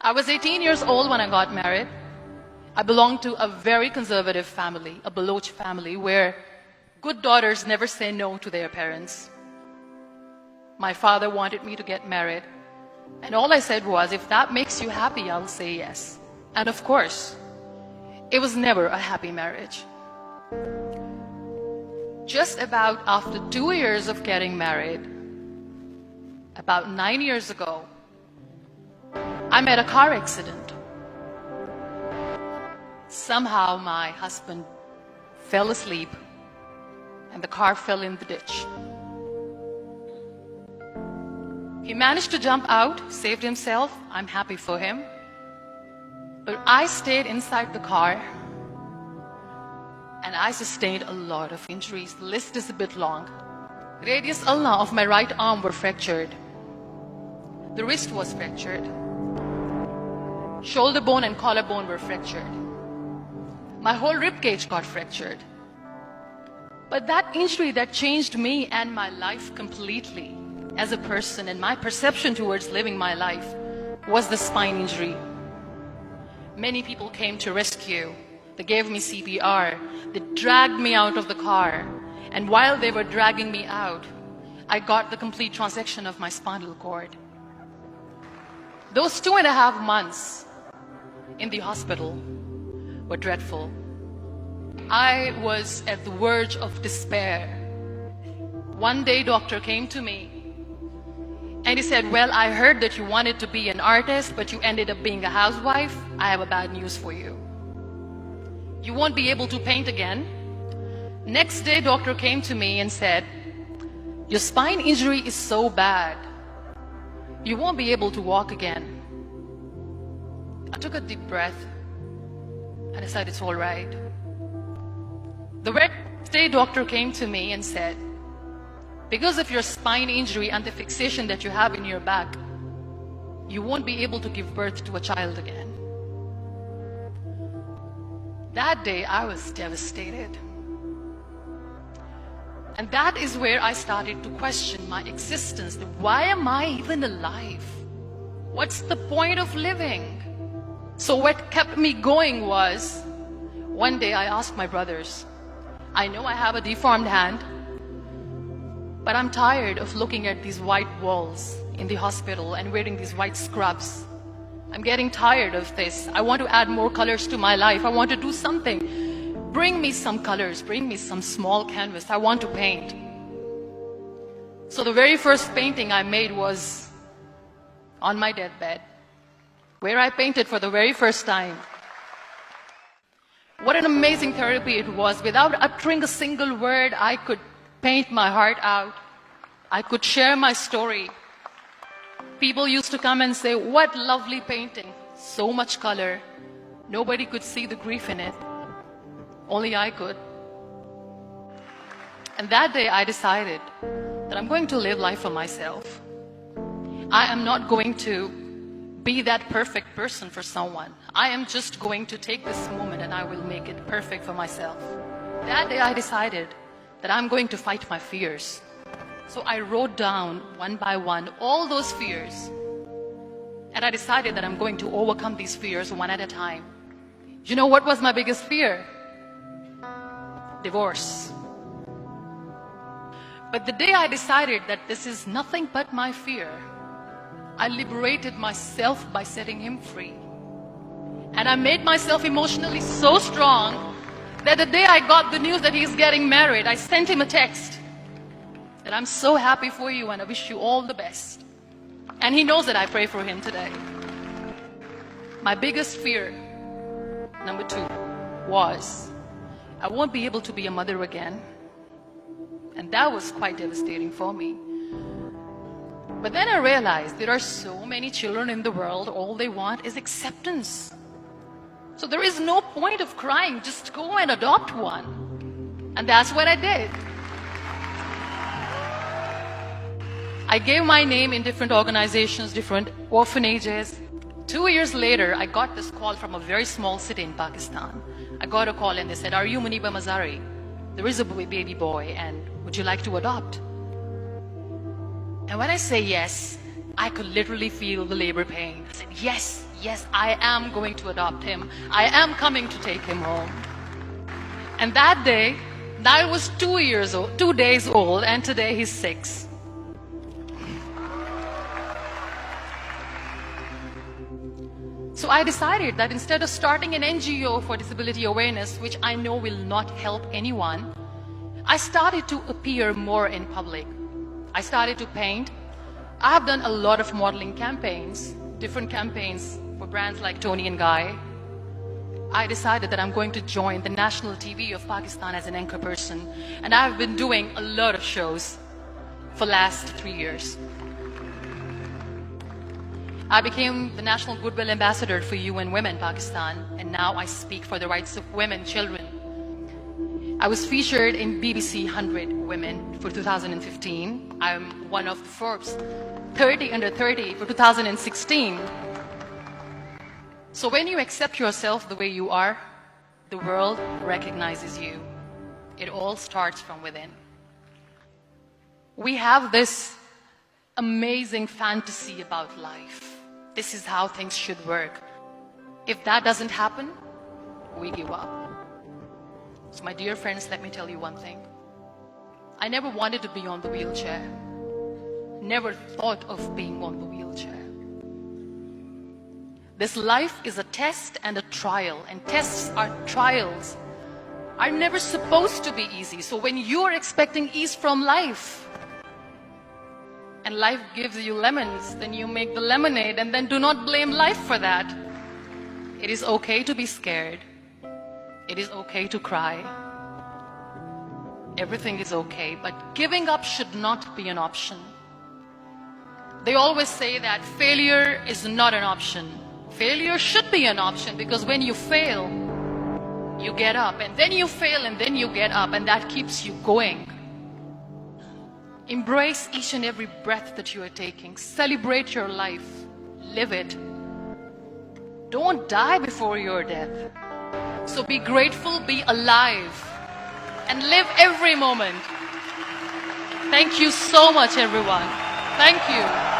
I was 18 years old when I got married. I belonged to a very conservative family, a Baloch family, where good daughters never say no to their parents. My father wanted me to get married, and all I said was, if that makes you happy, I'll say yes. And of course, it was never a happy marriage. Just about after 2 years of getting married, about 9 years ago, I met a car accident. Somehow my husband fell asleep and the car fell in the ditch. He managed to jump out, saved himself. I'm happy for him. But I stayed inside the car and I sustained a lot of injuries. The list is a bit long. Radius ulna of my right arm were fractured. The wrist was fractured. Shoulder bone and collarbone were fractured. My whole rib cage got fractured. But that injury that changed me and my life completely as a person and my perception towards living my life was the spine injury. Many people came to rescue. They gave me CPR. They dragged me out of the car. And while they were dragging me out, I got the complete transection of my spinal cord. Those 2.5 months in the hospital were dreadful. I was at the verge of despair. One day, doctor came to me and he said, well, I heard that you wanted to be an artist, but you ended up being a housewife. I have a bad news for you. You won't be able to paint again. Next day, doctor came to me and said, your spine injury is so bad, you won't be able to walk again. I took a deep breath and I said, it's all right. The very next day, doctor came to me and said, because of your spine injury and the fixation that you have in your back, you won't be able to give birth to a child again. That day, I was devastated. And that is where I started to question my existence. Why am I even alive? What's the point of living? So what kept me going was, one day I asked my brothers, I know I have a deformed hand, but I'm tired of looking at these white walls in the hospital and wearing these white scrubs. I'm getting tired of this. I want to add more colors to my life. I want to do something. Bring me some colors. Bring me some small canvas. I want to paint. So the very first painting I made was on my deathbed, where I painted for the very first time. What an amazing therapy it was. Without uttering a single word, I could paint my heart out. I could share my story. People used to come and say, what lovely painting. So much color. Nobody could see the grief in it. Only I could. And that day I decided that I'm going to live life for myself. I am not going to be that perfect person for someone. I am just going to take this moment and I will make it perfect for myself. That day I decided that I'm going to fight my fears. So I wrote down one by one all those fears. And I decided that I'm going to overcome these fears one at a time. You know what was my biggest fear? Divorce. But the day I decided that this is nothing but my fear, I liberated myself by setting him free. And I made myself emotionally so strong that the day I got the news that he's getting married, I sent him a text that I'm so happy for you and I wish you all the best. And he knows that I pray for him today. My biggest fear, number 2, was I won't be able to be a mother again. And that was quite devastating for me. But then I realized there are so many children in the world, all they want is acceptance. So there is no point of crying, just go and adopt one. And that's what I did. I gave my name in different organizations, different orphanages. 2 years later, I got this call from a very small city in Pakistan. I got a call and they said, are you Muniba Mazari? There is a baby boy and would you like to adopt? And when I say yes, I could literally feel the labor pain. I said, yes, yes, I am going to adopt him. I am coming to take him home. And that day, I was 2 days old, and today he's 6. So I decided that instead of starting an NGO for disability awareness, which I know will not help anyone, I started to appear more in public. I started to paint. I have done a lot of modeling campaigns, different campaigns for brands like Tony and Guy. I decided that I'm going to join the national TV of Pakistan as an anchor person, and I've been doing a lot of shows for the last 3 years. I became the National Goodwill Ambassador for UN Women Pakistan, and now I speak for the rights of women, children. I was featured in BBC 100 Women for 2015. I'm one of Forbes 30 under 30 for 2016. So when you accept yourself the way you are, the world recognizes you. It all starts from within. We have this amazing fantasy about life. This is how things should work. If that doesn't happen, we give up. So my dear friends, let me tell you one thing. I never wanted to be on the wheelchair. Never thought of being on the wheelchair. This life is a test and a trial, and tests are trials. Are never supposed to be easy. So when you're expecting ease from life, and life gives you lemons, then you make the lemonade, and then do not blame life for that. It is okay to be scared. It is okay to cry. Everything is okay, but giving up should not be an option. They always say that failure is not an option. Failure should be an option, because when you fail, you get up, and then you fail, and then you get up, and that keeps you going. Embrace each and every breath that you are taking. Celebrate your life. Live it. Don't die before your death. So be grateful, be alive, and live every moment. Thank you so much, everyone. Thank you.